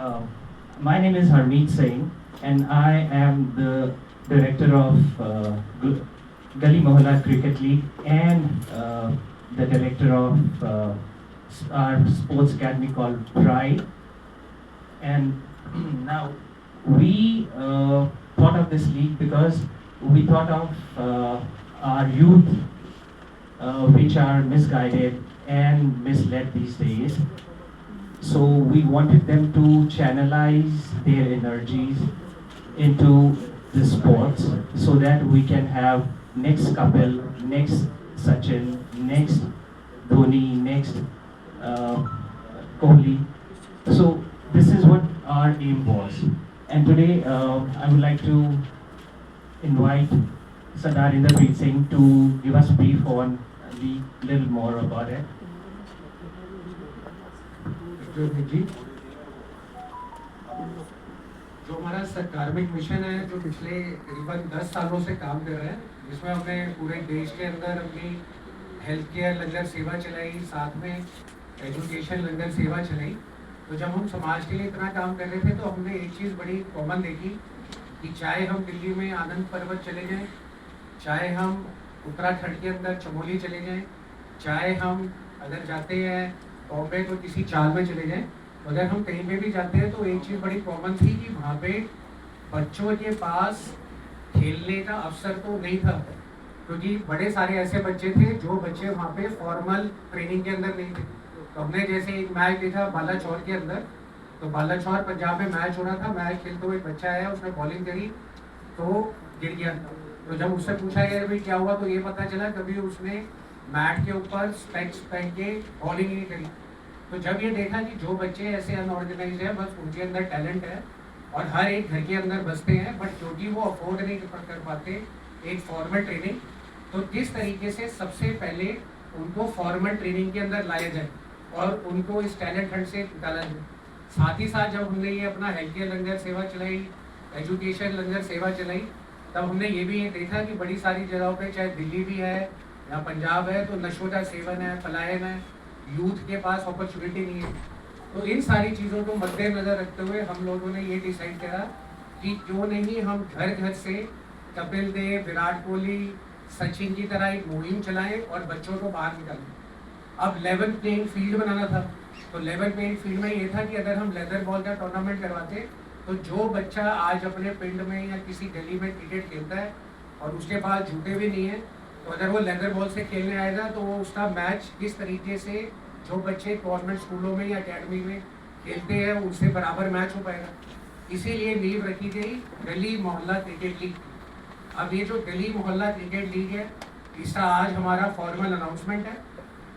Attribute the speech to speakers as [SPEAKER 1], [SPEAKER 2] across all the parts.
[SPEAKER 1] Uh, my name is Harmeet Singh, and I am the director of Gully Mohalla Cricket League and the director of our sports academy called Pride. And now we thought of this league because we thought of our youth, which are misguided and misled these days. So we wanted them to channelize their energies into the sports so that we can have next Kapil, next Sachin, next Dhoni, next uh, Kohli. So this is what our aim was. And today I would like to invite Sardar Inderpreet Singh to give us brief on the little more about it.
[SPEAKER 2] जी जो हमारा कार्मिक mission है जो पिछले करीबन 10 सालों से काम कर रहा है, जिसमें हमने पूरे देश के अंदर अपनी हेल्थ केयर लंगर सेवा चलाई, साथ में एजुकेशन लंगर सेवा चलाई। तो जब हम समाज के लिए इतना काम कर रहे थे तो हमने एक चीज़ बड़ी कॉमन देखी कि चाहे हम दिल्ली में आनंद पर्वत चले जाएं, चाहे हम उत्तराखंड के अंदर चमोली चले जाएं, चाहे हम अगर जाते हैं बॉम्बे तो किसी चाल में चले जाएं, तो अगर हम कहीं पे भी जाते हैं तो एक चीज़ बड़ी कॉमन थी कि वहाँ पे बच्चों के पास खेलने का अवसर तो नहीं था, क्योंकि बड़े सारे ऐसे बच्चे थे जो बच्चे वहाँ पे फॉर्मल ट्रेनिंग के अंदर नहीं थे। तो हमने जैसे एक मैच देखा बालाचौर के अंदर, तो बालाचौर पंजाब में मैच हो रहा था, मैच खेलते हुए एक बच्चा आया, उसने बॉलिंग करी तो गिर गया। तो जब उससे पूछा गया भाई क्या हुआ, तो ये पता चला कभी उसने मैट के ऊपर स्पेक्स पहन के बॉलिंग नहीं करी। तो जब ये देखा कि जो बच्चे ऐसे अनऑर्गेनाइज है, बस उनके अंदर टैलेंट है और हर एक घर के अंदर बसते हैं, बट क्योंकि वो अफोर्ड नहीं कर पाते एक फॉर्मल ट्रेनिंग, तो किस तरीके से सबसे पहले उनको फॉर्मल ट्रेनिंग के अंदर लाया जाए और उनको इस टैलेंट हंट से निकाला जाए। साथ ही साथ जब हमने ये अपना हेल्थ केयर लंगर सेवा चलाई, एजुकेशन लंगर सेवा चलाई, तब हमने ये भी देखा कि बड़ी सारी जगहों पे, चाहे दिल्ली भी है या पंजाब है, तो नशों का सेवन है, पलायन है, यूथ के पास अपॉर्चुनिटी नहीं है। तो इन सारी चीज़ों को मद्देनजर रखते हुए हम लोगों ने ये डिसाइड करा कि क्यों नहीं हम घर घर से कपिल देव, विराट कोहली, सचिन की तरह एक मुहिम चलाएं और बच्चों को बाहर निकालें। अब लेवल प्लेइंग फील्ड बनाना था, तो लेवल प्लेइंग फील्ड में ये था कि अगर हम लेदर बॉल का टूर्नामेंट करवाते तो जो बच्चा आज अपने पिंड में या किसी गली में क्रिकेट खेलता है और उसके पास जूते भी नहीं है, तो अगर वो लेदर बॉल से खेलने आएगा तो वो उसका मैच किस तरीके से जो बच्चे गवर्नमेंट स्कूलों में या अकेडमी में खेलते हैं उनसे बराबर मैच हो पाएगा। इसीलिए नींव रखी गई गली मोहल्ला क्रिकेट लीग। अब ये जो गली मोहल्ला क्रिकेट लीग है, इसका आज हमारा फॉर्मल अनाउंसमेंट है।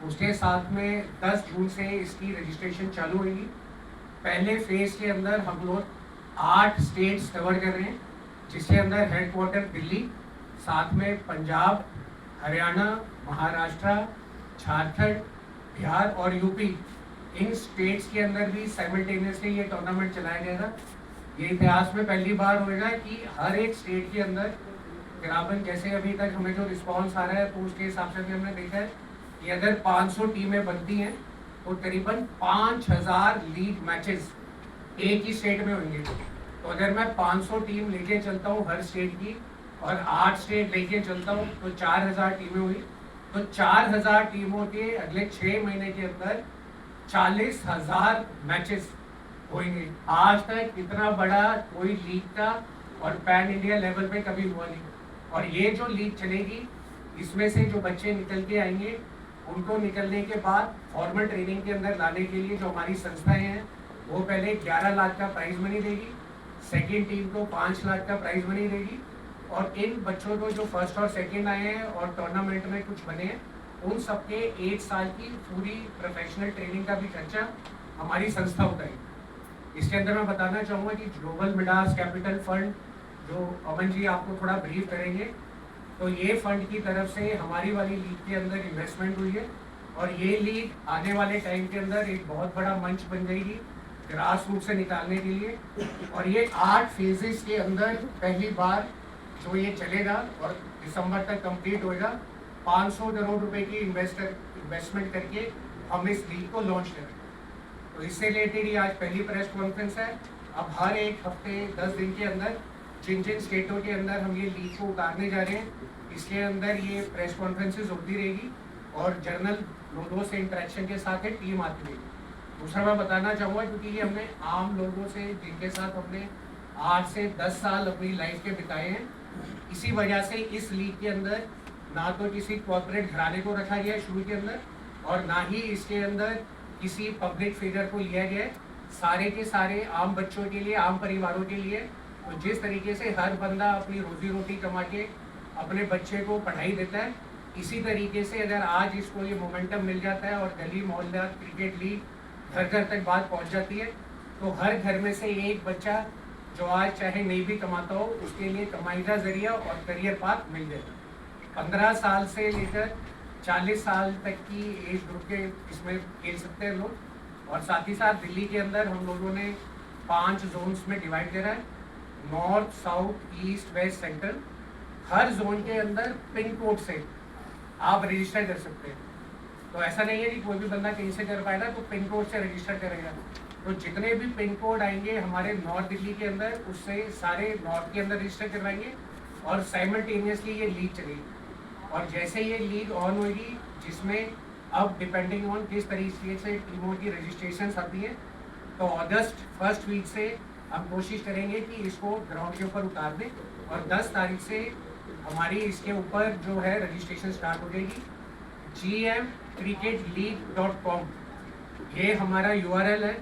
[SPEAKER 2] उसके साथ में 10 जून से इसकी रजिस्ट्रेशन चालू होगी। पहले फेज के अंदर हम लोग 8 स्टेट्स कवर कर रहे हैं, जिसके अंदर हेडक्वार्टर दिल्ली, साथ में पंजाब, हरियाणा, महाराष्ट्र, झारखंड, बिहार और यूपी, इन स्टेट्स के अंदर भी साइमल्टेनियसली ये टूर्नामेंट चलाया जाएगा। ये इतिहास में पहली बार होगा कि हर एक स्टेट के अंदर करीबन, जैसे अभी तक हमें जो रिस्पांस आ रहा है तो उसके हिसाब से भी हमने देखा है कि अगर 500 टीमें बनती हैं तो करीबन 5000 लीग मैचेस एक ही स्टेट में होंगे। तो अगर मैं 500 टीम लेके चलता हूँ हर स्टेट की और 8 स्टेट लेके चलता हूँ तो 4000 टीमें हुई। तो 4000 टीमों के अगले 6 महीने के अंदर 40000 मैचेस होंगे। आज तक इतना बड़ा कोई लीग का और पैन इंडिया लेवल पे कभी हुआ नहीं। और ये जो लीग चलेगी, इसमें से जो बच्चे निकल के आएंगे उनको निकलने के बाद फॉर्मल ट्रेनिंग के अंदर लाने के लिए जो हमारी संस्थाएं हैं वो पहले 11 लाख का प्राइज मनी देगी, सेकेंड टीम को 5 लाख का प्राइज मनी देगी, और इन बच्चों को जो फर्स्ट और सेकेंड आए हैं और टूर्नामेंट में कुछ बने हैं उन सबके 1 साल की पूरी प्रोफेशनल ट्रेनिंग का भी खर्चा हमारी संस्था उठाएगी। इसके अंदर मैं बताना चाहूँगा कि ग्लोबल मिडास कैपिटल फंड, जो अमन जी आपको थोड़ा ब्रीफ करेंगे, तो ये फंड की तरफ से हमारी वाली लीग के अंदर इन्वेस्टमेंट हुई है और ये लीग आने वाले टाइम के अंदर एक बहुत बड़ा मंच बन जाएगी ग्रास रूट से निकालने के लिए। और ये 8 फेजेस के अंदर पहली बार जो ये चलेगा और दिसंबर तक कंप्लीट होएगा। 500 करोड़ रुपए की इन्वेस्टमेंट करके हम इस लीग को लॉन्च करें। तो इससे रिलेटेड ही आज पहली प्रेस कॉन्फ्रेंस है। अब हर एक हफ्ते 10 दिन के अंदर जिन जिन स्टेटों के अंदर हम ये लीग को उतारने जा रहे हैं, इसके अंदर ये प्रेस कॉन्फ्रेंसेज होती रहेगी और जर्नल लोगों से इंटरेक्शन के साथ एक टीम आती रहेगी। दूसरा मैं बताना चाहूँगा, क्योंकि ये हमने आम लोगों से जिनके साथ हमने 8 से 10 साल अपनी लाइफ के बिताए हैं, इसी वजह से इस लीग के अंदर ना तो किसी कॉर्पोरेट घराने को रखा गया है शुरू के अंदर, और ना ही इसके अंदर किसी पब्लिक फिगर को लिया गया है। सारे के सारे आम बच्चों के लिए, आम परिवारों के लिए। तो जिस तरीके से हर बंदा अपनी रोजी रोटी कमा के अपने बच्चे को पढ़ाई देता है, इसी तरीके से अगर आज इसको ये मोमेंटम मिल जाता है और गली मोहल्ला क्रिकेट लीग घर घर तक बात पहुंच जाती है, तो हर घर में से एक बच्चा जो आज चाहे नहीं भी कमाता हो, उसके लिए कमाई का जरिया और करियर पाथ मिल जाएगा। 15 साल से लेकर 40 साल तक की एज ग्रुप के इसमें खेल सकते हैं लोग। और साथ ही साथ दिल्ली के अंदर हम लोगों ने 5 जोन्स में डिवाइड करा है, north, south, east, west, central. हर जोन के अंदर पिन कोड से आप रजिस्टर कर सकते हैं। तो ऐसा नहीं है कि कोई भी बंदा कहीं से कर पाएगा, तो पिन कोड से रजिस्टर करेगा। तो जितने भी पिन कोड आएंगे हमारे नॉर्थ दिल्ली के अंदर, उससे सारे नॉर्थ के अंदर रजिस्टर करवाएंगे और साइमल्टेनियसली ये लीग चलेगी। और जैसे ये लीग ऑन होगी, जिसमें अब डिपेंडिंग ऑन किस तरीके से टीमों की रजिस्ट्रेशन आती है, तो अगस्त फर्स्ट वीक से हम कोशिश करेंगे कि इसको ग्राउंड के ऊपर उतार दें और 10 तारीख से हमारी इसके ऊपर जो है रजिस्ट्रेशन स्टार्ट हो जाएगी। gmcricketleague.com ये हमारा URL है,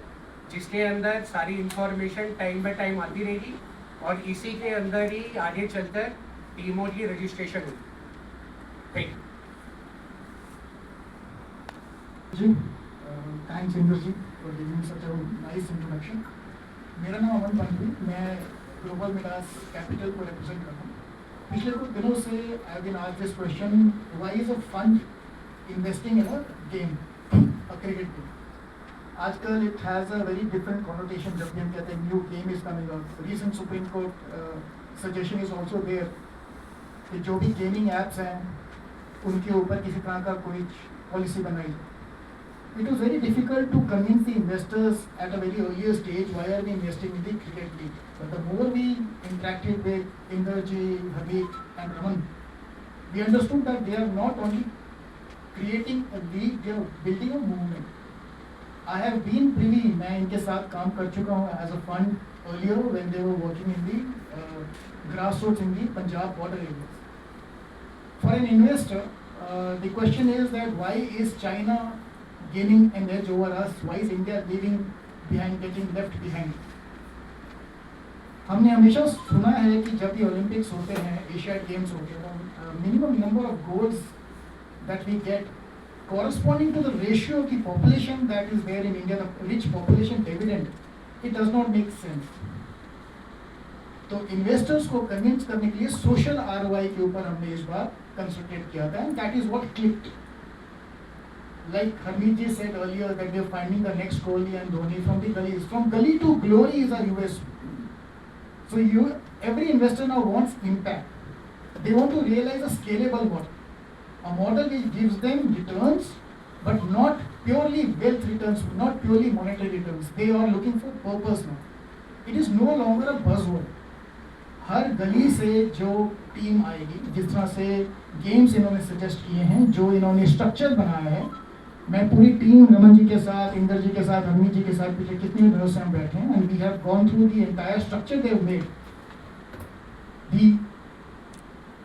[SPEAKER 2] जिसके अंदर सारी इंफॉर्मेशन टाइम बाय टाइम आती रहेगी और इसी के अंदर ही आगे चलकर टीमों की रजिस्ट्रेशन होगी। थैंक यू
[SPEAKER 3] जी, thanks Inder ji for giving such a nice introduction. मेरा नाम अमन पंथी, मैं ग्लोबल मिडास कैपिटल को रिप्रेजेंट करता हूँ। पिछले कुछ दिनों से I have been asked this question, why is a fund investing in a game, a cricket game. आजकल it has a very different connotation जब भी हम कहते हैं new game is coming out. Recent Supreme Court suggestion is also there कि जो भी gaming apps हैं उनके ऊपर किसी तरह का कोई पॉलिसी बनाई जाए। It was very difficult to convince the investors at a very earlier stage why are we investing in the cricket league. But the more we interacted with Inderji, Habib and Raman, we understood that they are not only creating a league, they are building a movement. I have been privy, मैं इनके साथ काम कर चुका हूँ as a fund earlier when they were working in the grassroots in the Punjab border areas. For an investor, the question is that why is China gaining an edge over us? Why is India leaving behind, getting left behind? हमने हमेशा सुना है कि जब भी Olympics होते हैं, Asiad games होते हैं, minimum number of goals that we get corresponding to the ratio of the population that is there in India, the rich population dividend, it does not make sense. तो investors को convince करने के लिए social ROI के ऊपर हमने इस बार concentrate किया था, and that is what clicked. Like Harmeet ji said earlier that we are finding the next Kohli and Dhoni from the gullies. From gully to glory is our USP. So every investor now wants impact. They want to realize a scalable model. A model which gives them returns, but not purely wealth returns, not purely monetary returns. They are looking for purpose now. It is no longer a buzzword. हर गली से जो team आएगी, जिस तरह से games इन्होंने suggest किए हैं, जो इन्होंने स्ट्रक्चर बनाया है, मैं पूरी टीम रमन जी के साथ, इंदर जी के साथ, हरमीत जी के साथ पिछले कितने दिनों से हम बैठे हैं, and we have gone through the entire structure they have made. The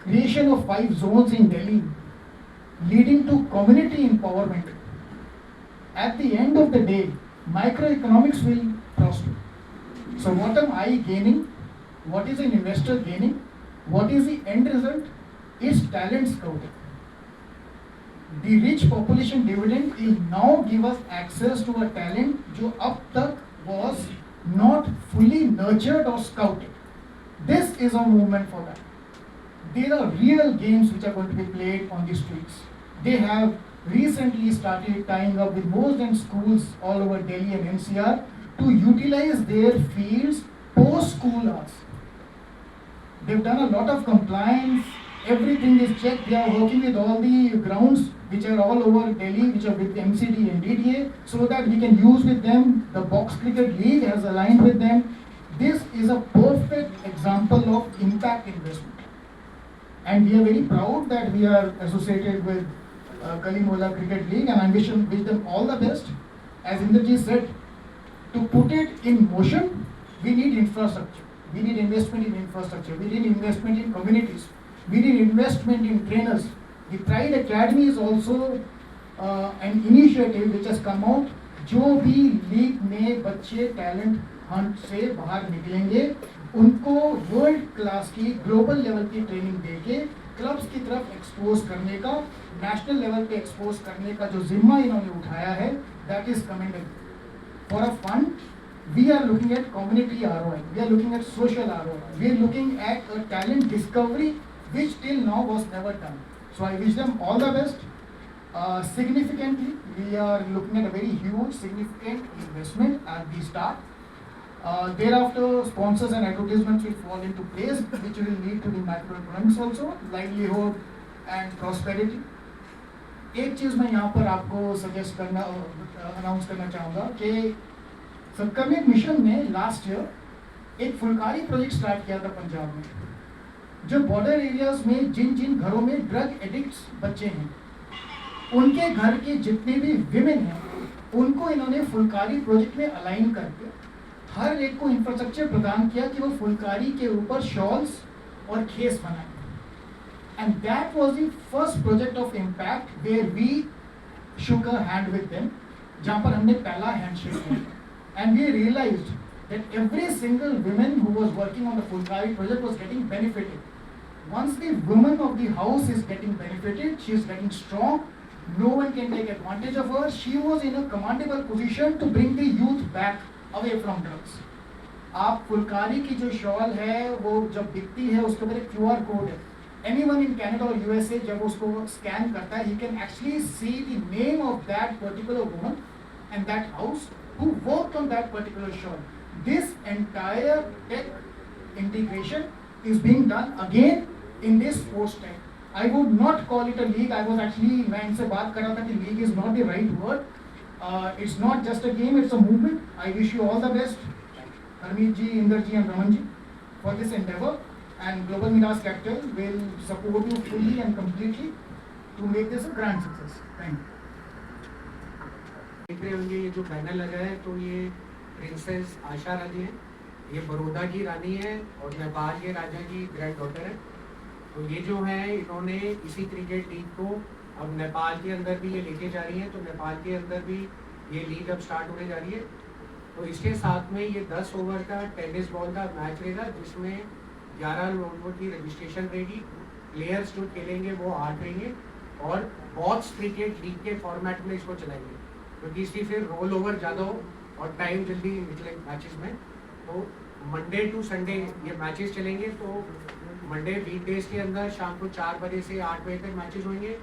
[SPEAKER 3] creation of 5 zones in Delhi leading to community empowerment. At the end of the day, microeconomics will prosper. So what am I gaining? What is an investor gaining? What is the end result? Is talent scouting. The rich population dividend will now give us access to a talent जो अब तक was not fully nurtured or scouted. This is a movement for that. There are real games which are going to be played on the streets. They have recently started tying up with most and schools all over Delhi and NCR to utilize their fields post-school hours. They've done a lot of compliance. Everything is checked. They are working with all the grounds which are all over Delhi, which are with MCD and DDA, so that we can use with them. The Box Cricket League has aligned with them. This is a perfect example of impact investment. And we are very proud that we are associated with Gully Mohalla Cricket League, and I wish them all the best. As Inderji said, to put it in motion, we need infrastructure. We need investment in infrastructure. We need investment in communities. We need investment in trainers. The Pride Academy is also an initiative which has come out. जो भी league में बच्चे talent Hunt से बाहर निकलेंगे, उनको world class की global level की ट्रेनिंग देके क्लब्स की तरफ एक्सपोज करने का, नेशनल लेवल पे एक्सपोज करने का जो जिम्मा इन्होंने उठाया है, that is commendable. For a fund, we are looking at community ROI, we are looking at social ROI, we are looking at a talent discovery which till now was never done. So I wish them all the best. Significantly, we are looking at a very huge, significant investment at the start. Thereafter, sponsors and advertisements will fall into place, which will lead to the macroeconomics also, livelihood and prosperity. एक चीज़ मैं यहाँ पर आपको suggest करना, announce करना चाहूँगा कि सबकर्मिक mission ने लास्ट ईयर एक फुलकारी प्रोजेक्ट स्टार्ट किया था पंजाब में, जो बॉर्डर एरियाज में जिन जिन घरों में ड्रग एडिक्ट्स बच्चे हैं, उनके घर के जितने भी विमेन हैं, उनको इन्होंने फुलकारी प्रोजेक्ट में अलाइन करके हर एक को इंफ्रास्ट्रक्चर प्रदान किया कि वो फुलकारी के ऊपर शॉल्स और खेस बनाए. And that was the first project of impact where we shook a hand with them, जहाँ पर हमने पहला हैंडशेक किया. And we realized that every single woman who was working on the Fulkari project was getting benefited. Once the woman of the house is getting benefited, she is getting strong, no one can take advantage of her. She was in a commandable position to bring the youth back away from drugs. आप फुलकारी की जो shawl है वो जब बिकती है उसके ऊपर एक QR कोड है. Anyone in Canada or USA जब उसको स्कैन करता है, he can actually see the name of that particular woman and that house who worked on that particular shawl. This entire tech integration is being done again in this sports tech. I would not call it a league. I was actually, मैं इनसे बात कर रहा था कि league is not the right word. It's not just a game, it's a movement. I wish you all the best, Harmeet ji, Inder ji and Raman ji, for this endeavor. And Global Midas Capital will support you fully and completely to make this a grand success. Thank you.
[SPEAKER 2] देख रहे होंगे ये जो banner लगा है, तो ये princess Asha Rani है, ये बड़ौदा की रानी है और नेपाल के राजा की ग्रैंड डॉटर है. तो ये जो है इन्होंने इसी क्रिकेट लीग को अब नेपाल के अंदर भी ये लेके जा रही है. तो नेपाल के अंदर भी ये लीग अब स्टार्ट होने जा रही है. तो इसके साथ में ये 10 ओवर का टेनिस बॉल का मैच रहेगा, जिसमें 11 लोगों की रजिस्ट्रेशन रहेगी. प्लेयर्स जो खेलेंगे वो 8 रहेंगे और बॉक्स क्रिकेट लीग के फॉर्मेट में इसको चलाएंगे, क्योंकि इसकी फिर रोल ओवर ज़्यादा हो और टाइम जल्दी निकले मैचेस में. तो मंडे टू संडे ये मैचेस चलेंगे. तो मंडे वीकडेज के अंदर शाम को 4 बजे से 8 बजे तक मैचेस होंगे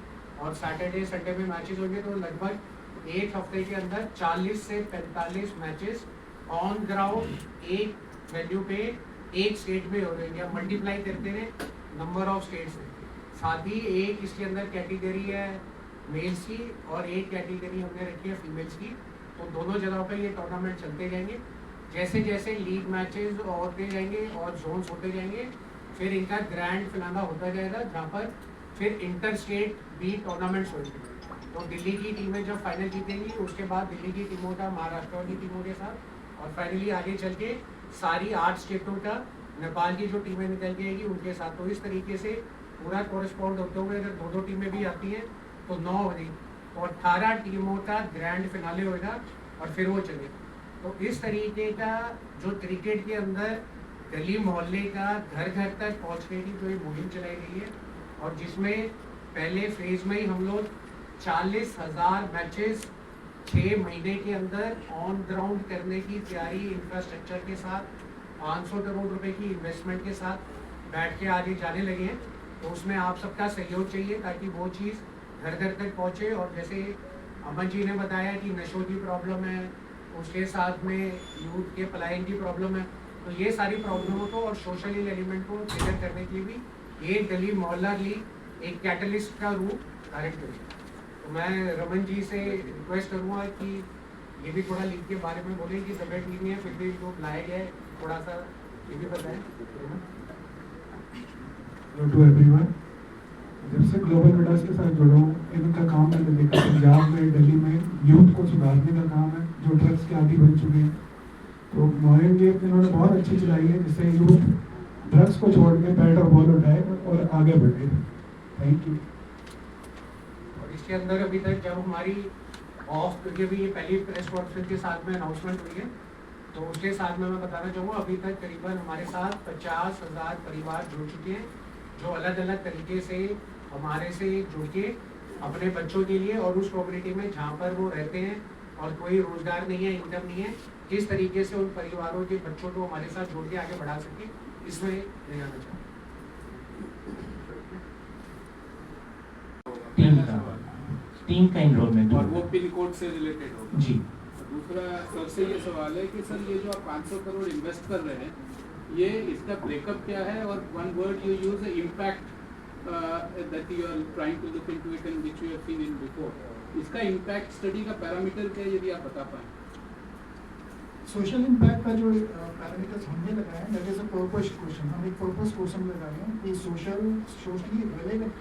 [SPEAKER 2] और सैटरडे संडे में मैचेस होंगे. तो लगभग एक हफ्ते के अंदर 40 से 45 मैचेस ऑन ग्राउंड एक वेन्यू पे एक स्टेट में हो रहे हैं. अब मल्टीप्लाई करते हैं नंबर ऑफ स्टेट्स. साथ ही एक इसके अंदर कैटेगरी है मेल्स की और एक कैटेगरी हमने रखी है फीमेल्स की. तो दोनों जगहों पे ये टूर्नामेंट चलते जाएंगे. जैसे जैसे लीग मैचेस होते जाएंगे और जोन्स होते जाएंगे, फिर इनका ग्रैंड फिनाला होता जाएगा, जहाँ पर फिर इंटर स्टेट भी टूर्नामेंट्स होंगे. तो दिल्ली की टीमें जब फाइनल जीतेंगी, उसके बाद दिल्ली की टीमों का महाराष्ट्र की टीमों के साथ, और फाइनली आगे चल के सारी 8 स्टेटों का नेपाल की जो टीमें निकल के आएगी उनके साथ. तो इस तरीके से पूरा कोरिस्पॉन्ड होते हुए अगर 2-2 टीमें भी आती हैं तो 9 हो गई, तो 18 टीमों का ग्रैंड फिनाले होगा और फिर वो चलेगा. तो इस तरीके का जो क्रिकेट के अंदर गली मोहल्ले का घर घर तक पहुँचने की जो ये मुहिम चलाई गई है, और जिसमें पहले फेज में ही हम लोग 40,000 मैचेस 6 महीने के अंदर ऑन ग्राउंड करने की तैयारी इंफ्रास्ट्रक्चर के साथ 500 करोड़ रुपए की इन्वेस्टमेंट के साथ बैठ के आगे जाने लगे हैं. तो उसमें आप सबका सहयोग चाहिए ताकि वो चीज़ घर घर तक पहुँचे. और जैसे अमन जी ने बताया कि नशों की प्रॉब्लम है, उसके साथ में यूथ के पलायन की प्रॉब्लम है, तो ये सारी प्रॉब्लमों को और सोशल एलिमेंट को क्लियर करने के लिए भी ये गली मोहल्ला लीग एक कैटलिस्ट का रूप धारण करेगी. तो मैं रमन जी से रिक्वेस्ट करूँगा कि ये भी थोड़ा लीग के बारे में बोलें कि तबियत ठीक नहीं है, फिर भी इनको बुलाया गया है, थोड़ा सा ये भी बताएं।
[SPEAKER 4] Hello to everyone. जब से ग्लोबल मीडियास के साथ जुड़ा हूँ, इनका काम मैंने देखा पंजाब में, दिल्ली में यूथ को सुधारने का काम है जो ड्रग्स के आदी बन चुके हैं। तो मुहिम ये इन्होंने बहुत अच्छी चलाई है जिससे यूथ ड्रग्स को छोड़ के बैट और बॉल उठाए और आगे बढ़े। Thank you.
[SPEAKER 2] और इसके अंदर अभी तक जब हमारी ऑफ, क्योंकि अभी ये पहली प्रेस कॉन्फ्रेंस के साथ में अनाउंसमेंट हुई है, तो उसके साथ में मैं बताना चाहूँगा अभी तक करीबन हमारे साथ 50,000 परिवार जुड़ चुके हैं जो अलग अलग तरीके से हमारे से जुड़ के अपने बच्चों के लिए और उस कम्युनिटी में जहाँ पर वो रहते हैं और कोई रोजगार नहीं है, इनकम नहीं है, किस तरीके से उन परिवारों के बच्चों को हमारे साथ जोड़ के आगे बढ़ा सके, इसमें ले जाना चाहूँगा।
[SPEAKER 1] टीम का इनरोलमेंट
[SPEAKER 5] और वो पिन कोड से रिलेटेड होगा।
[SPEAKER 1] जी।
[SPEAKER 5] दूसरा सर से ये सवाल है कि सर ये जो आप 500 करोड़ इन्वेस्ट कर रहे हैं, ये इसका ब्रेकअप क्या है, और one word you use impact that you are trying to look into it and which you have seen in before, इसका इम्पैक्ट स्टडी का पैरामीटर क्या है, यदि आप बता पाएं।
[SPEAKER 3] सोशल इम्पैक्ट का जो पैरामीटर्स हमने लगाए हैं, that is a purpose question. हम एक पर्पस क्वेश्चन लगाए हैं कि सोशली रेलेवेंट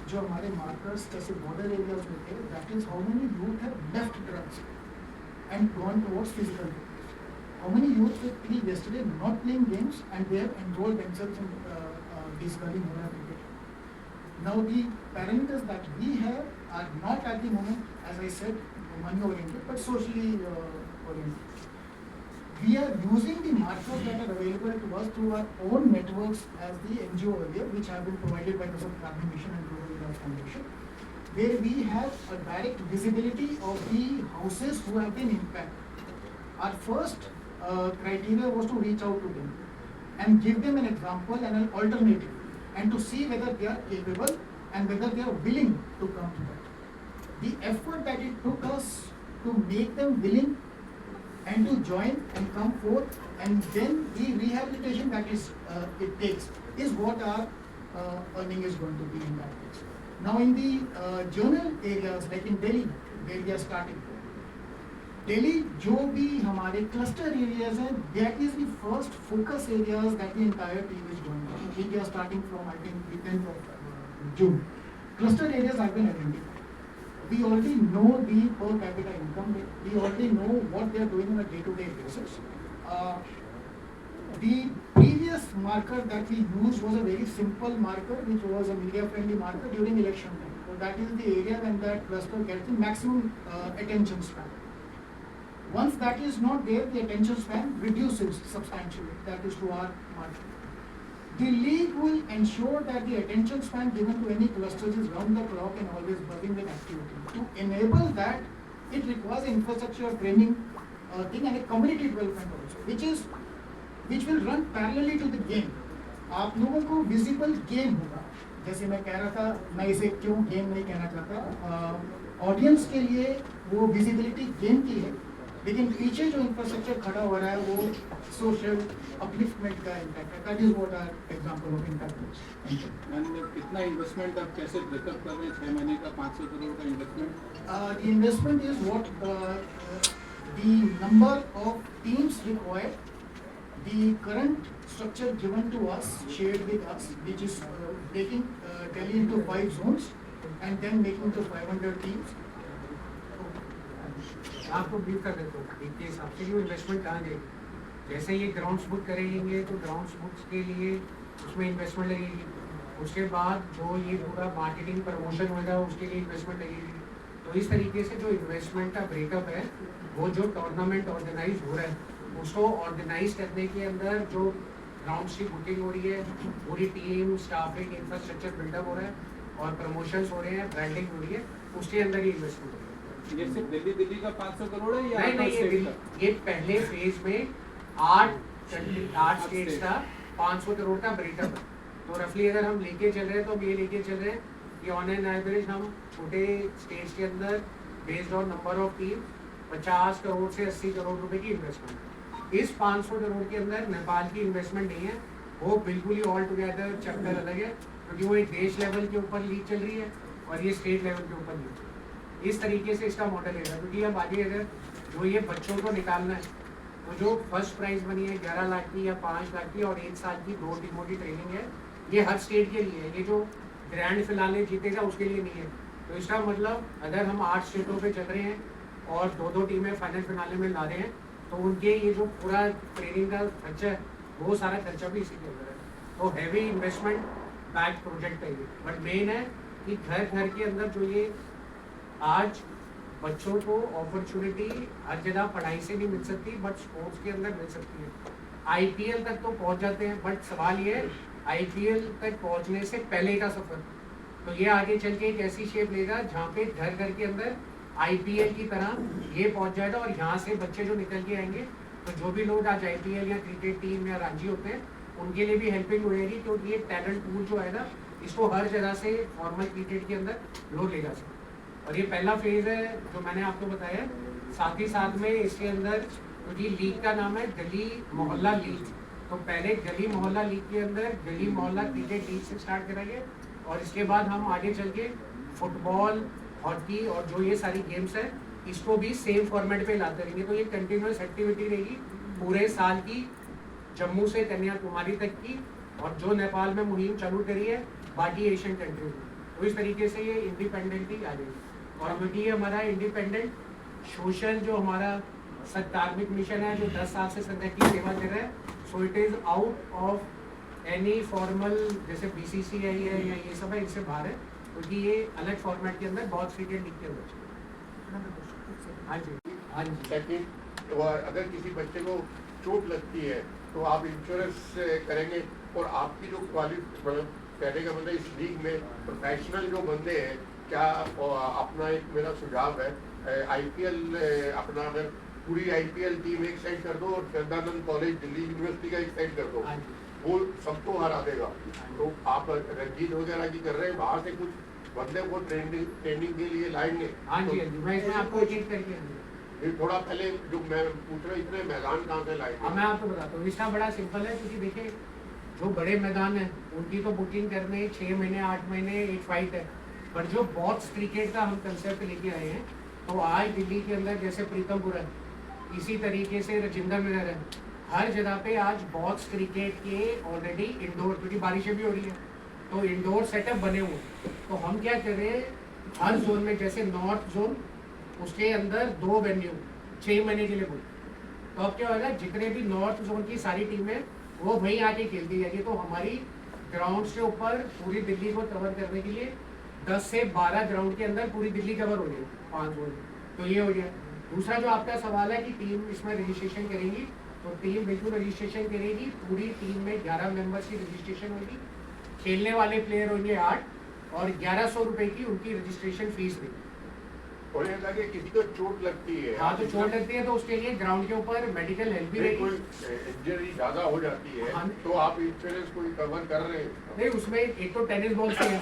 [SPEAKER 3] जो हमारे मार्कर्स जैसे बॉर्डर एरियाज में थे, that is how many youth have left drugs and gone towards physical activity. How many youth will play yesterday not playing games and they have enrolled themselves in this Gully Mohalla cricket. Now the parameters that we have are not at the moment, as I said, money oriented but socially oriented. We are using the markers that are available to us through our own networks as the NGO earlier, which have been provided by the Karmic Mission and Global Vidas Foundation, where we have a direct visibility of the houses who have been impacted. Our first criteria was to reach out to them and give them an example and an alternative and to see whether they are capable and whether they are willing to come to that. The effort that it took us to make them willing and to join and come forth, and then the rehabilitation that is it takes is what our earning is going to be in that case. Now in the journal areas like in Delhi where we are starting, Delhi जो भी हमारे cluster areas हैं, that is the first focus areas that the entire team is going on. We are starting from I think the 10th of June. Cluster areas have been identified. We already know the per capita income. We already know what they are doing on a day-to-day basis. The previous marker that we used was a very simple marker, which was a media-friendly marker during election time. So that is the area when that cluster gets the maximum attention span. Once that is not there, the attention span reduces substantially. That is to our marker. The league will ensure that the attention span given to any clusters is round the clock and always buzzing with activity. To enable that, it requires infrastructure training thing and a community development also, which will run parallelly to the game. आप लोगों को visible game होगा. जैसे मैं कह रहा था, मैं इसे क्यों game नहीं कहना चाहता. Audience के लिए वो visibility game की है, लेकिन पीछे जो इंफ्रास्ट्रक्चर खड़ा हो रहा है वो सोशल अपलिफ्टमेंट का इम्पैक्ट है. That is what are example of impact.
[SPEAKER 5] And कितना इन्वेस्टमेंट आप कैसे ब्रेकअप कर रहे हैं, 6 महीने का 500 करोड़ का investment?
[SPEAKER 3] The investment is what the number of teams required, the current structure given to us, shared with us, which is breaking Delhi into 5 zones and then making to 500 teams.
[SPEAKER 2] आपको brief कर देता हूँ के हिसाब से जो investment कहाँ जाएगी. जैसे ये ग्राउंड्स बुक करेंगे तो ग्राउंड्स बुक्स के लिए उसमें इन्वेस्टमेंट लगेगी. उसके बाद जो ये पूरा मार्केटिंग प्रमोशन होगा उसके लिए इन्वेस्टमेंट लगेगी. तो इस तरीके से जो इन्वेस्टमेंट का ब्रेकअप है, वो जो टूर्नामेंट ऑर्गेनाइज हो रहा है उसको ऑर्गेनाइज करने के अंदर जो ग्राउंड्स की बुकिंग हो रही है, पूरी टीम स्टाफिंग इंफ्रास्ट्रक्चर बिल्डअप हो रहा है और प्रमोशंस हो रहे हैं, ब्रांडिंग हो रही है, उसके अंदर ही इन्वेस्टमेंट हो रही है.
[SPEAKER 5] ये सिर्फ दिल्ली का 500 करोड़ है या
[SPEAKER 2] नहीं, ये पहले फेज में 8 स्टेट्स का 500 करोड़ का ब्रेकअप है. तो रफली अगर हम लेके चल रहे हैं तो ये लेके चल रहे हैं कि ऑन एन एवरेज हम छोटे स्टेट्स के अंदर based on number of team 50 crore से 80 करोड़ रुपए की इन्वेस्टमेंट. इस 500 करोड़ के अंदर नेपाल की इन्वेस्टमेंट नहीं है, वो बिल्कुल ही ऑल टुगेदर चैप्टर अलग है, क्योंकि वो एक देश लेवल के ऊपर लीग चल रही है और ये स्टेट लेवल के ऊपर लीग. इस तरीके से इसका मॉडल रहेगा, क्योंकि अब आगे अगर जो ये बच्चों को निकालना है तो जो फर्स्ट प्राइज बनी है 11 लाख की या 5 लाख की और 1 साल की 2 टीमों की ट्रेनिंग है, ये हर स्टेट के लिए है। ये जो ग्रैंड फिनाले जीतेगा उसके लिए नहीं है। तो इसका मतलब अगर हम 8 स्टेटों पे चल रहे हैं और 2-2 टीमें फाइनल फिनाले में ला रहे हैं तो उनके ये जो पूरा ट्रेनिंग का खर्चा है वो सारा खर्चा भी इसी के अंदर है। तो हैवी इन्वेस्टमेंट बैक प्रोजेक्ट है ये। बट मेन है कि घर घर के अंदर जो ये आज बच्चों को अपॉर्चुनिटी हर जगह पढ़ाई से नहीं मिल सकती बट स्पोर्ट्स के अंदर मिल सकती है। आईपीएल तक तो पहुंच जाते हैं बट सवाल ये है आईपीएल तक पहुंचने से पहले का सफर, तो ये आगे चल के एक ऐसी शेप लेगा जहाँ पे घर घर के अंदर आईपीएल की तरह ये पहुंच जाएगा और यहाँ से बच्चे जो निकल के आएंगे तो जो भी लोग आज आईपीएल या क्रिकेट टीम या रणजी होते हैं उनके लिए भी हेल्पिंग हो जाएगी, क्योंकि ये टैलेंट पूल जो है ना इसको हर जगह से फॉर्मल क्रिकेट के अंदर लोग ले जा सकते। और ये पहला फेज है जो मैंने आपको बताया। साथ ही साथ में इसके अंदर क्योंकि लीग का नाम है गली मोहल्ला लीग, तो पहले गली मोहल्ला लीग के अंदर गली मोहल्ला क्रिकेट लीग से स्टार्ट करेंगे और इसके बाद हम आगे चल के फुटबॉल, हॉकी और जो ये सारी गेम्स है इसको भी सेम फॉर्मेट पे लाते रहेंगे। तो ये कंटिन्यूस एक्टिविटी रहेगी पूरे साल की, जम्मू से कन्याकुमारी तक की, और जो नेपाल में मुहिम चालू करी है बाकी एशियन कंट्री में। तो इस तरीके से ये इंडिपेंडेंटली आ जाएगी। और क्योंकि ये हमारा इंडिपेंडेंट सोशल जो हमारा सत्कार्मिक मिशन है जो 10 साल से संघ की सेवा कर रहा है, so it is out of any formal जैसे बीसीसीआई है या ये सब है, इससे बाहर है, क्योंकि ये अलग फॉर्मेट के अंदर बहुत क्रिकेट लीग के अंदर। हाँ जी, हाँ जी।
[SPEAKER 6] सेकंड, तो अगर किसी बच्चे को चोट लगती है तो आप इंश्योरेंस करेंगे और आपकी जो मतलब कहने का मतलब इस लीग में प्रोफेशनल जो बंदे हैं, क्या अपना एक मेरा सुझाव है आईपीएल अपना अगर पूरी आईपीएल टीम एक साइड कर दो और श्रद्धानंद कॉलेज दिल्ली यूनिवर्सिटी का एक साइड कर दो, वो सबको हरा देगा। तो आप रंजीत वगैरह की कर रहे हैं, बाहर से कुछ बंदे को ट्रेनिंग के लिए लाएंगे।
[SPEAKER 2] हाँ जी, हाँ जी, मैं इसमें आपको चीज करके
[SPEAKER 6] फिर थोड़ा पहले जो मैं पूछ रहा हूँ इतने मैदान कहाँ से लाएंगे?
[SPEAKER 2] मैं आपको बताता हूँ, इसका बड़ा सिंपल है, क्योंकि देखिए जो बड़े मैदान हैं उनकी तो बुकिंग करने 6 महीने 8 महीने एक फाइट है, पर जो बॉक्स क्रिकेट का हम कंसेप्ट लेके आए हैं तो आज दिल्ली के अंदर जैसे प्रीतमपुर है, इसी तरीके से राजेंद्र नगर है, हर जगह पे आज बॉक्स क्रिकेट के ऑलरेडी इंडोर, क्योंकि बारिशें भी हो रही है तो इंडोर सेटअप बने हुए। तो हम क्या कर रहे हैं हर जोन में, जैसे नॉर्थ जोन उसके अंदर 2 वेन्यू 6 महीने के लिए बुक, तो अब क्या होगा जितने भी नॉर्थ जोन की सारी टीमें वो वहीं आके खेलती जाएगी। तो हमारी ग्राउंड के ऊपर पूरी दिल्ली को कवर करने के लिए 10 से 12 ग्राउंड के अंदर पूरी दिल्ली कवर हो जाएगी 5 जोन। तो ये हो गया। दूसरा जो आपका सवाल है कि टीम इसमें रजिस्ट्रेशन करेंगी, तो टीम बिल्कुल रजिस्ट्रेशन करेगी। पूरी टीम में 11 मेंबर्स की रजिस्ट्रेशन होगी, खेलने वाले प्लेयर होंगे 8 और 1100 रुपये की उनकी रजिस्ट्रेशन फीस देगी।
[SPEAKER 6] और ये लगे किसी को चोट लगती है,
[SPEAKER 2] हाँ तो चोट लगती है तो उसके लिए ग्राउंड के ऊपर मेडिकल हेल्प भी रहेगी।
[SPEAKER 6] कोई इंजरी ज्यादा हो जाती है
[SPEAKER 2] हाँ।
[SPEAKER 6] तो आप इंश्योरेंस कोई कवर कर रहे हैं?
[SPEAKER 2] नहीं, उसमें एक तो टेनिस बॉल से है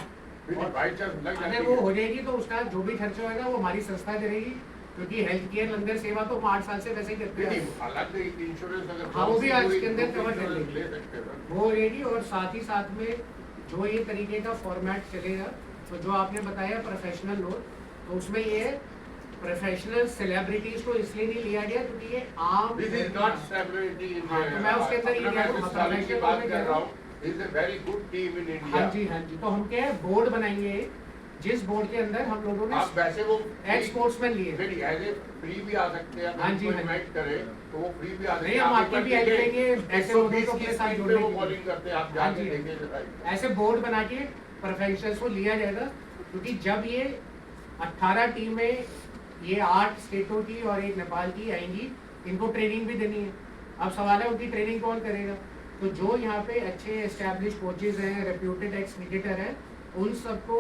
[SPEAKER 6] फिर बाई चांस लग जाती
[SPEAKER 2] अगर वो
[SPEAKER 6] है
[SPEAKER 2] हो जाएगी तो उसका जो भी खर्चा होगा वो हमारी संस्था करेगी, क्योंकि हेल्थ केयर लंगर सेवा तो हम 8 साल से वैसे ही करते
[SPEAKER 6] नहीं,
[SPEAKER 2] हैं।
[SPEAKER 6] अलग इंश्योरेंस अगर
[SPEAKER 2] हाँ, वो भी आज
[SPEAKER 6] कोई-
[SPEAKER 2] के अंदर
[SPEAKER 6] कोई
[SPEAKER 2] cover कर
[SPEAKER 6] इंश्योरेंस
[SPEAKER 2] लेंगे।
[SPEAKER 6] ले सकते हैं सर।
[SPEAKER 2] वो रहेगी। और साथ ही साथ में जो ये तरीके का फॉर्मेट चलेगा, तो जो आपने बताया प्रोफेशनल लोन, तो उसमें ये प्रोफेशनल सेलिब्रिटीज को इसलिए नहीं लिया गया क्योंकि ये आम
[SPEAKER 6] This is not stability in
[SPEAKER 2] हाँ, तो मैं उसके अंदर ये
[SPEAKER 6] अपना
[SPEAKER 2] कह रहा
[SPEAKER 6] मैं
[SPEAKER 2] हूँ,
[SPEAKER 6] जिस साल की
[SPEAKER 2] professional
[SPEAKER 6] बात
[SPEAKER 2] में
[SPEAKER 6] कर
[SPEAKER 2] कह
[SPEAKER 6] रहा
[SPEAKER 2] रहा
[SPEAKER 6] हूँ, is a very good team in India।
[SPEAKER 2] हाँ जी, हाँ जी। तो हम क्या है बोर्ड बनाएंगे, जिस बोर्ड के अंदर हम लोगों ने
[SPEAKER 6] आप वैसे वो
[SPEAKER 2] एक्स स्पोर्ट्समैन लिए।
[SPEAKER 6] नहीं एज ए फ्री भी आ सकते हैं,
[SPEAKER 2] हाँ
[SPEAKER 6] अगर
[SPEAKER 2] जी,
[SPEAKER 6] कोई
[SPEAKER 2] हाँ जी।
[SPEAKER 6] इनवाइट करे तो वो फ्री भी आ सकते
[SPEAKER 2] नहीं,
[SPEAKER 6] हैं।
[SPEAKER 2] हम
[SPEAKER 6] आप
[SPEAKER 2] आपकी
[SPEAKER 6] एक
[SPEAKER 2] भी
[SPEAKER 6] बार
[SPEAKER 2] हेल्प
[SPEAKER 6] देखें,
[SPEAKER 2] करेंगे, ऐसे
[SPEAKER 6] 120
[SPEAKER 2] लोगों को
[SPEAKER 6] की
[SPEAKER 2] अपने साथ
[SPEAKER 6] स्पीड
[SPEAKER 2] जोड़ने
[SPEAKER 6] पे वो
[SPEAKER 2] के लिए।
[SPEAKER 6] बॉलिंग करते हैं, आप
[SPEAKER 2] हाँ
[SPEAKER 6] जाके
[SPEAKER 2] जी।
[SPEAKER 6] देखें।
[SPEAKER 2] ऐसे बोर्ड बना के प्रोफेशनल्स को लिया जाएगा, क्योंकि जब ये 18 टीमें ये 8 स्टेटों की और एक नेपाल की आएंगी, इनको ट्रेनिंग भी देनी है। अब सवाल है उनकी ट्रेनिंग कौन करेगा? तो जो यहाँ पे अच्छे एस्टैब्लिश कोचेज हैं, रेप्यूटेड एक्स क्रिकेटर हैं, उन सबको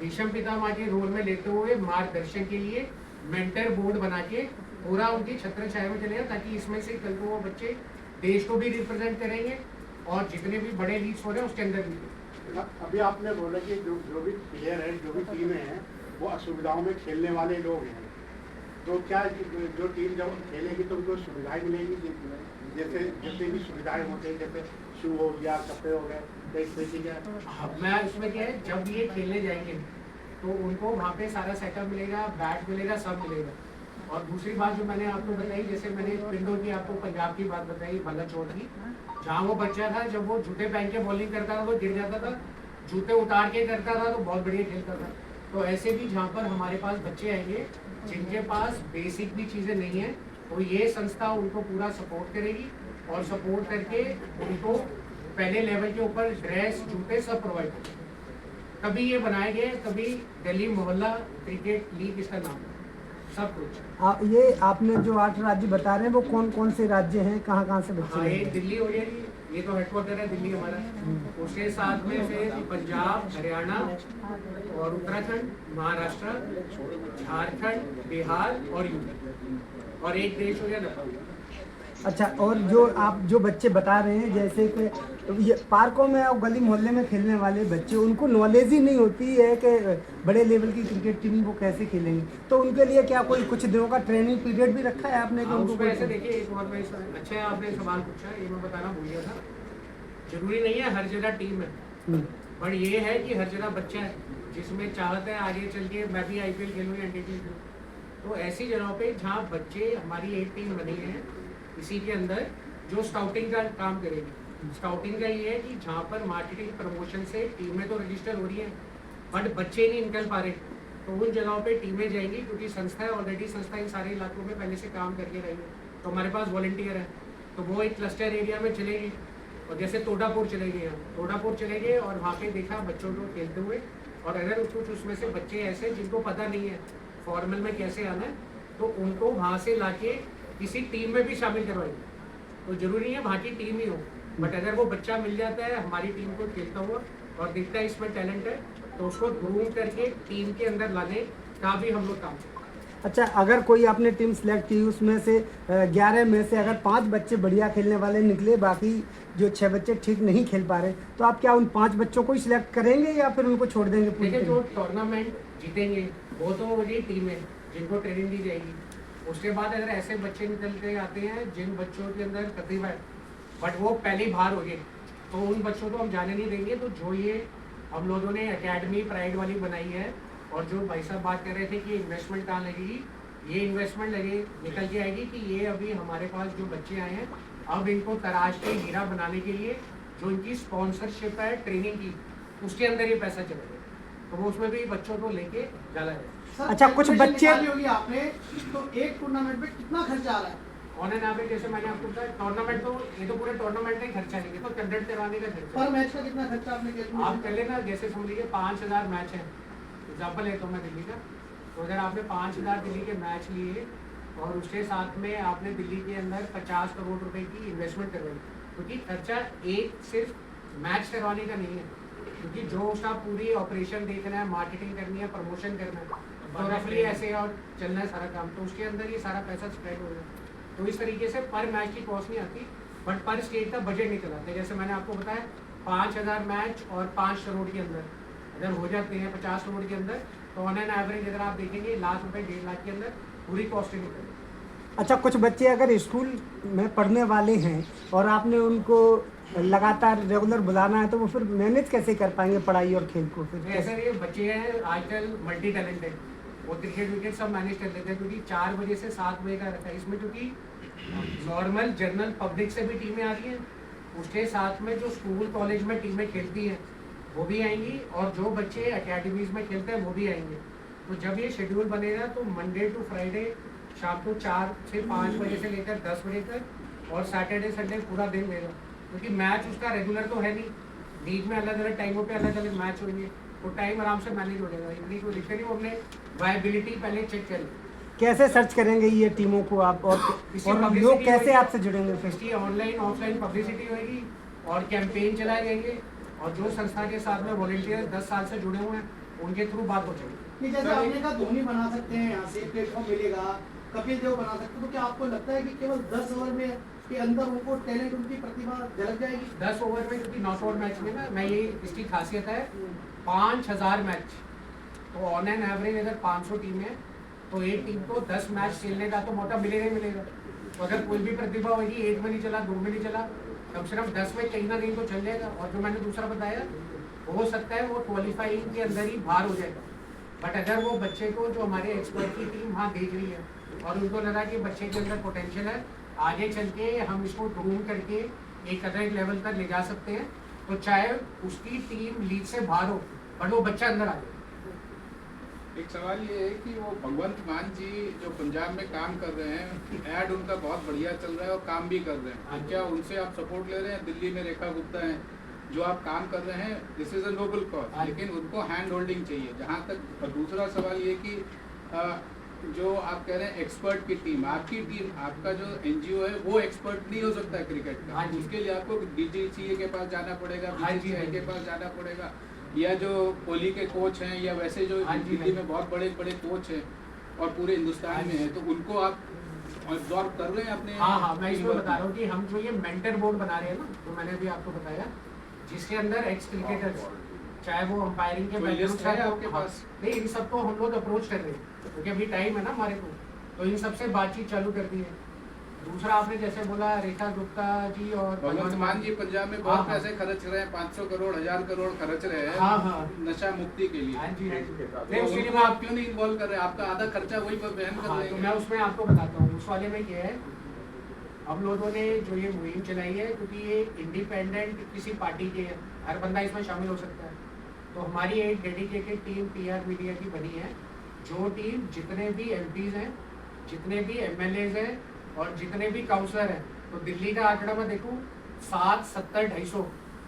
[SPEAKER 2] भीष्म पितामह के रोल में लेते हुए मार्गदर्शन के लिए मेंटर बोर्ड बना के पूरा उनकी छत्र छाया में चलेगा, ताकि इसमें से कल को वो बच्चे देश को भी रिप्रेजेंट करेंगे और जितने भी बड़े लीग्स हो रहे हैं उसके अंदर भी।
[SPEAKER 7] अभी आपने बोला कि जो भी प्लेयर है, जो भी टीमें हैं, वो असुविधाओं में खेलने वाले लोग हैं, तो क्या जो टीम जब खेलेगी तो उनको सुविधाएं मिलेंगी? जैसे जितनी भी सुविधाएं होती हैं, जैसे शू हो गया, कपड़े हो गए, इस तरीके का।
[SPEAKER 2] मैं उसमें क्या है, जब ये खेलने जाएंगे तो उनको वहाँ पे सारा सेटअप मिलेगा, बैट मिलेगा, सब मिलेगा। और दूसरी बात जो मैंने आपको बताई, जैसे मैंने पिंडों की आपको पंजाब की बात बताई, बल्लाचोट की, जहाँ वो बच्चा था जब वो जूते पहन के बॉलिंग करता था वो गिर जाता था, जूते उतार के करता था तो बहुत बढ़िया खेलता था। तो ऐसे भी जहाँ पर हमारे पास बच्चे आएंगे जिनके पास बेसिक भी चीज़ें नहीं है, तो ये संस्था उनको पूरा सपोर्ट करेगी और सपोर्ट करके उनको पहले लेवल के ऊपर ड्रेस, जूते सब प्रोवाइड करेगी। तभी ये बनाए गए, तभी दिल्ली मोहल्ला क्रिकेट लीग इसका नाम है, सब कुछ।
[SPEAKER 8] ये आपने जो 8 राज्य बता रहे हैं वो कौन कौन से राज्य हैं, कहाँ कहाँ से बच्चे
[SPEAKER 2] हाँ, ये
[SPEAKER 8] हैं?
[SPEAKER 2] दिल्ली हो गया, ये तो हेडक्वार्टर है दिल्ली हमारा। उसके साथ में फिर पंजाब, हरियाणा और उत्तराखंड, महाराष्ट्र, झारखंड, बिहार और यूपी, और एक देश हो गया नेपाल।
[SPEAKER 8] अच्छा, और जो आप जो बच्चे बता रहे हैं जैसे कि ये पार्कों में और गली मोहल्ले में खेलने वाले बच्चे, उनको नॉलेज ही नहीं होती है कि बड़े लेवल की क्रिकेट टीम वो कैसे खेलेंगे, तो उनके लिए क्या कोई कुछ दिनों का ट्रेनिंग पीरियड भी रखा है आपने?
[SPEAKER 2] उसमें ऐसे देखिए, एक बहुत अच्छा आपने सवाल पूछा, ये मैं बताना भूल गया था। जरूरी नहीं है हर जगह टीम है, पर ये है कि हर जगह बच्चा है जिसमें चाहत है आगे चल के मैं भी IPL खेलूँ या NTT खेलूँ। तो ऐसी जगहों पे जहाँ बच्चे, हमारी एक टीम बनी है इसी के अंदर जो स्काउटिंग का काम करेगी। स्काउटिंग का ये है कि जहाँ पर मार्केटिंग प्रमोशन से टीमें तो रजिस्टर हो रही हैं बट बच्चे नहीं निकल पा रहे, तो उन जगहों पे टीमें जाएंगी, क्योंकि संस्था है ऑलरेडी, संस्था इन सारे इलाकों में पहले से काम करके रही है। तो हमारे पास वॉलंटियर है, तो वो एक क्लस्टर एरिया में चलेगी, और जैसे तोडापुर चले गए, हम तोडापुर चले गए और वहाँ पे देखा बच्चों को खेलते हुए, और अगर कुछ उसमें से बच्चे ऐसे जिनको पता नहीं है फॉर्मल में कैसे आना है, तो उनको वहाँ से लाके किसी टीम में भी शामिल करवाएंगे। तो जरूरी नहीं है वहाँ की टीम ही हो, बट अगर वो बच्चा मिल जाता है हमारी टीम को खेलता हुआ और दिखता है इसमें टैलेंट है, तो उसको ग्रूम करके टीम के अंदर लाने का भी हम लोग काम करते हैं।
[SPEAKER 8] अच्छा, अगर कोई आपने टीम सेलेक्ट की, उसमें से 11 में से अगर 5 बच्चे बढ़िया खेलने वाले निकले, बाकी जो 6 बच्चे ठीक नहीं खेल पा रहे, तो आप क्या उन 5 बच्चों को ही सिलेक्ट करेंगे या फिर उनको छोड़ देंगे?
[SPEAKER 2] देखिए, जो टूर्नामेंट जीतेंगे वो तो वही टीम है जिनको ट्रेनिंग दी जाएगी। उसके बाद अगर ऐसे बच्चे निकल के आते हैं जिन बच्चों के अंदर प्रतिभा है बट वो पहले ही बाहर हो गए, तो उन बच्चों को हम जाने नहीं देंगे। तो जो ये हम लोगों ने एकेडमी प्राइड वाली बनाई है, और जो भाई साहब बात कर रहे थे कि इन्वेस्टमेंट कहाँ लगेगी, ये इन्वेस्टमेंट निकल के आएगी कि ये अभी हमारे पास जो बच्चे आए हैं, अब इनको तराश के हीरा बनाने के लिए जो इनकी स्पॉन्सरशिप है ट्रेनिंग की, उसके अंदर ये पैसा चलेगा, तो वो उसमें भी बच्चों को लेके डाला जाए।
[SPEAKER 8] अच्छा, कुछ बच्चे
[SPEAKER 3] होगी आपने, तो एक टूर्नामेंट में कितना खर्चा आ रहा है?
[SPEAKER 2] ऑन एन एवरेज, जैसे मैंने आपको बताया, टूर्नामेंट तो ये तो पूरे टूर्नामेंट का ही खर्चा नहीं है, तो कंडक्ट करवाने का खर्चा
[SPEAKER 3] पर मैच का कितना खर्चा आपने कैलकुलेट
[SPEAKER 2] आप कर लेना। जैसे समझ लीजिए 5000 मैच है, एग्जाम्पल है तो मैं दिल्ली का, तो अगर आपने 5000 दिल्ली के मैच लिए और उसके साथ में आपने दिल्ली के अंदर 50 करोड़ रुपए की इन्वेस्टमेंट करवाई, क्योंकि खर्चा एक सिर्फ मैच करवाने का नहीं है, क्योंकि जो उसका पूरी ऑपरेशन देखना है, मार्केटिंग करनी है, प्रमोशन करना है, तो रफली ऐसे और चलना है सारा काम, तो उसके अंदर ये सारा पैसा स्प्रेड हो जाए। तो इस तरीके से पर मैच की कॉस्ट नहीं आती, बट पर स्टेट का बजट नहीं चलाते। जैसे मैंने आपको बताया 5000 मैच और 5 करोड़ के अंदर अगर हो जाते हैं, 50 करोड़ के अंदर, तो ऑन एन एवरेज अगर आप देखेंगे लाख रुपए, 1.5 लाख के अंदर पूरी कॉस्ट ही निकलेगी।
[SPEAKER 8] अच्छा, कुछ बच्चे अगर स्कूल में पढ़ने वाले हैं और आपने उनको लगातार रेगुलर बुलाना है, तो वो फिर मैनेज कैसे कर पाएंगे पढ़ाई और खेल को? फिर
[SPEAKER 2] ऐसे ये बच्चे हैं आजकल मल्टी टैलेंटेड, वो क्रिकेट विकेट सब मैनेज कर लेते हैं, क्योंकि 4 बजे से 7 बजे का रहता है इसमें, क्योंकि नॉर्मल जनरल पब्लिक से भी टीमें आ रही हैं, उसके साथ में जो स्कूल कॉलेज में टीमें खेलती हैं वो भी आएंगी, और जो बच्चे एकेडमीज में खेलते हैं वो भी आएंगे। तो जब ये शेड्यूल बनेगा तो मंडे टू फ्राइडे शाम को 4 से 5 बजे से लेकर 10 बजे तक, और सैटरडे संडे पूरा दिन लेगा, क्योंकि मैच उसका रेगुलर तो है नहीं, बीच में अलग अलग टाइमों पे अलग अलग मैच होंगे, तो टाइम आराम से मैनेज हो जाएगा, इतनी कोई दिक्कत नहीं। हमने वायबिलिटी पहले चेक कर ली।
[SPEAKER 8] कैसे सर्च करेंगे ये टीमों को आप, और लोग कैसे आपसे जुड़ेंगे? फिर
[SPEAKER 2] इसकी ऑनलाइन ऑफलाइन पब्लिसिटी होगी और कैंपेन चलाए जाएंगे, और जो संस्था के साथ में वॉलंटियर 10 साल से जुड़े हुए हैं उनके थ्रू बात हो जाएगी।
[SPEAKER 3] जैसे आपने कहा धोनी बना सकते हैं, यहाँ से प्लेटफॉर्म मिलेगा, कपिल देव बना सकते हैं, तो क्या आपको लगता है कि केवल 10 ओवर में के अंदर उनको टैलेंट, उनकी प्रतिभा झलक जाएगी?
[SPEAKER 2] 10 ओवर में, क्योंकि नॉकआउट मैच में ना, मैं ये इसकी खासियत है 5000 मैच, तो ऑन एन एवरेज अगर 500 टीम है तो एक टीम को 10 मैच खेलने का तो मौका मिलेगा ही मिलेगा। तो अगर कोई भी प्रतिभा होगी, 1 में नहीं चला, 2 में नहीं चला, कम से कम 10 में कहीं ना कहीं तो चल जाएगा। और जो मैंने दूसरा बताया, हो सकता है वो क्वालिफाइंग के अंदर ही बाहर हो जाएगा, बट अगर वो बच्चे को जो हमारे एक्सपर्ट की टीम वहाँ देख रही है और उनको लगा कि बच्चे के अंदर पोटेंशियल है, आगे चल के हम इसको ग्रूम करके एक अलग लेवल तक ले जा सकते हैं, तो चाहे उसकी टीम लीग से बाहर हो बट वो बच्चा अंदर आ जाए।
[SPEAKER 5] एक सवाल ये है कि वो भगवंत मान जी जो पंजाब में काम कर रहे हैं, ऐड उनका बहुत बढ़िया चल रहा है और काम भी कर रहे हैं, तो क्या उनसे आप सपोर्ट ले रहे हैं? दिल्ली में रेखा गुप्ता हैं जो आप काम कर रहे हैं, this is a noble cause, लेकिन उनको हैंड होल्डिंग चाहिए जहाँ तक। और दूसरा सवाल ये कि जो आप कह रहे हैं एक्सपर्ट की टीम, आपकी टीम, आपका जो एनजीओ है वो एक्सपर्ट नहीं हो सकता है क्रिकेट का, उसके लिए आपको डीजीसीए के पास जाना पड़ेगा, बीसीसीआई के पास जाना पड़ेगा, या जो कोहली के कोच हैं या वैसे जो दिल्ली में बहुत बड़े बड़े कोच हैं और पूरे हिंदुस्तान में हैं, तो उनको आप ऑब्जॉर्व कर रहे हैं अपने?
[SPEAKER 2] हाँ, मैं इसमें बता रहा हूँ कि हम जो ये मेंटर बोर्ड बना रहे हैं ना, तो मैंने भी आपको बताया, जिसके अंदर एक्स क्रिकेटर्स, चाहे वो अंपायरिंग के
[SPEAKER 5] लिस्ट है आपके पास?
[SPEAKER 2] नहीं, इन सबको हम लोग अप्रोच कर रहे हैं क्योंकि अभी टाइम है ना हमारे को, तो इन सबसे बातचीत चालू कर दी है। दूसरा आपने जैसे बोला रेखा गुप्ता जी और
[SPEAKER 5] भगवंत मान जी पंजाब में बहुत पैसे खर्च रहे हैं, 500 करोड़ 1000 करोड़ खर्च रहे हैं नशा मुक्ति के लिए।
[SPEAKER 2] नहीं,
[SPEAKER 5] उसके लिए आप क्यों नहीं इन्वॉल्व कर रहे हैं? आपका आधा खर्चा वही वहन कर रहे हैं।
[SPEAKER 2] तो मैं उसमें आपको बताता हूँ, उस वाले में क्या है, हम लोगों ने जो ये मुहिम चलाई है, क्योंकि ये इंडिपेंडेंट किसी पार्टी के है, हर बंदा इसमें शामिल हो सकता है, तो हमारी एक डेडिकेटेड टीम पीआर मीडिया की बनी है, जो टीम जितने भी एमपीज हैं, जितने भी एमएलएज हैं और जितने भी काउंसलर हैं, तो दिल्ली का आंकड़ा मैं देखूँ 7, 70, 250,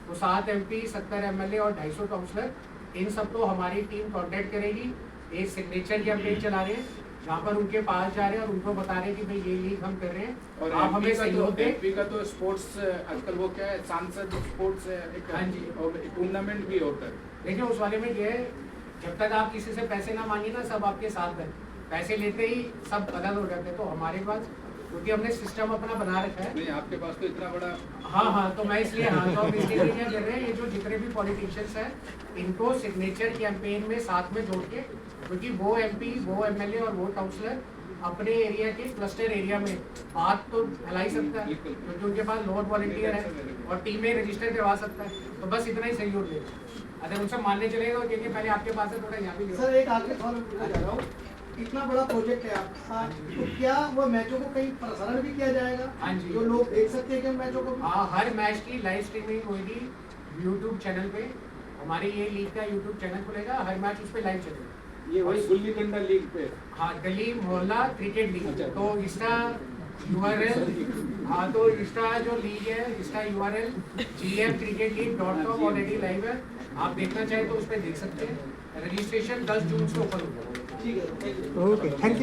[SPEAKER 2] तो 7 एमपी, 70 एमएलए और 250 काउंसलर, इन सबको हमारी टीम कांटेक्ट करेगी। एक सिग्नेचर कैंपेन चला रहे हैं जहाँ पर उनके पास जा रहे हैं और उनको बता रहे हैं कि भाई ये लीग हम कर रहे हैं
[SPEAKER 5] और
[SPEAKER 2] आप हमें सहयोग दें।
[SPEAKER 5] एमपी का तो स्पोर्ट्स आजकल वो क्या है, सांसद स्पोर्ट्स
[SPEAKER 2] हाँ जी,
[SPEAKER 5] और टूर्नामेंट भी होता है।
[SPEAKER 2] देखिए उस वाले में ये है, जब तक आप किसी से पैसे ना मांगिए ना, सब आपके साथ है, पैसे लेते ही सब अलग हो जाते हैं। तो हमारे पास, क्योंकि हमने सिस्टम अपना बना रखा है।
[SPEAKER 5] नहीं, आपके पास तो इतना बड़ा।
[SPEAKER 2] हाँ, तो मैं इसलिए तो हम इसलिए क्या कर रहे हैं, ये जो जितने भी पॉलिटिशियंस हैं, इनको सिग्नेचर कैंपेन में साथ में जोड़ के, क्योंकि वो एमपी, वो एमएलए और वो काउंसलर अपने एरिया के क्लस्टर एरिया में बात तो फैला ही सकता है, क्योंकि उनके पास लोअर वॉलंटियर है और टीमें रजिस्टर करवा सकता है। तो बस इतना ही सहयोग दे, अगर उनसे मानने चलेगा तो कहेंगे पहले आपके पास है, थोड़ा यहाँ भी।
[SPEAKER 8] सर एक आखिरी सवाल पूछना चाह रहा हूँ, इतना बड़ा प्रोजेक्ट है आपका, तो क्या वो मैचों को कहीं प्रसारण भी किया जाएगा?
[SPEAKER 2] हाँ जी,
[SPEAKER 8] जो लोग देख सकते हैं कि मैचों को?
[SPEAKER 2] हाँ, हर मैच की लाइव स्ट्रीमिंग होगी यूट्यूब चैनल पे, हमारे ये लीग का यूट्यूब चैनल खुलेगा, हर मैच उस पर लाइव चलेगा।
[SPEAKER 5] ये वही गुल्ली डंडा लीग पे?
[SPEAKER 2] हाँ, गली मोहल्ला क्रिकेट लीग। तो इसका URL, हाँ, तो इसका जो लीग है, इसका URL gmcricketleague.com ऑलरेडी लाइव है, आप देखना चाहें तो उस पर देख सकते हैं। रजिस्ट्रेशन 10 जून से ओपन होगा।
[SPEAKER 8] ठीक है, ओके, थैंक यू।